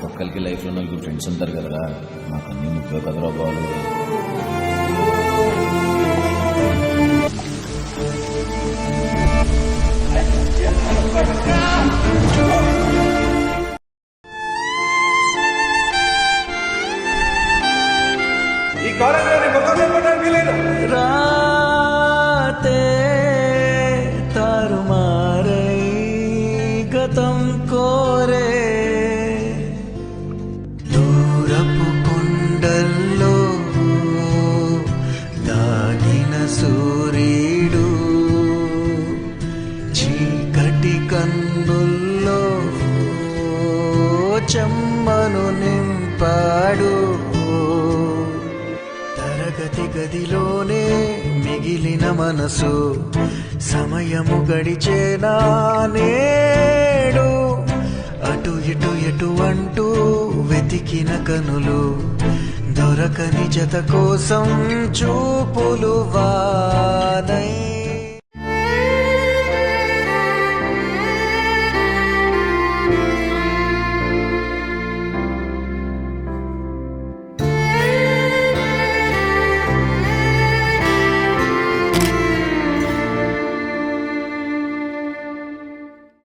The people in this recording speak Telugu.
ఒక్కరికి లైఫ్లో నలుగురు ఫ్రెండ్స్ ఉంటారు కదరా, నాకు అన్ని ముప్పై కదరా బాలు. ఈ కాలేజీలో మొత్తం చెప్పడానికి వీలేదు. రాతే తారుమారై గతం కోరే దూరపు కొండల్లో దాగిన సూర్యుడు చీకటి కన్నుల్లో చెమ్మను నింపాడు. తరగతి గదిలోనే మిగిలిన మనసు సమయము గడిచేనా నేడు. అటు ఇటు ఎటు అంటూ వెతికిన కనులు దొరకని జత కోసం చూపులు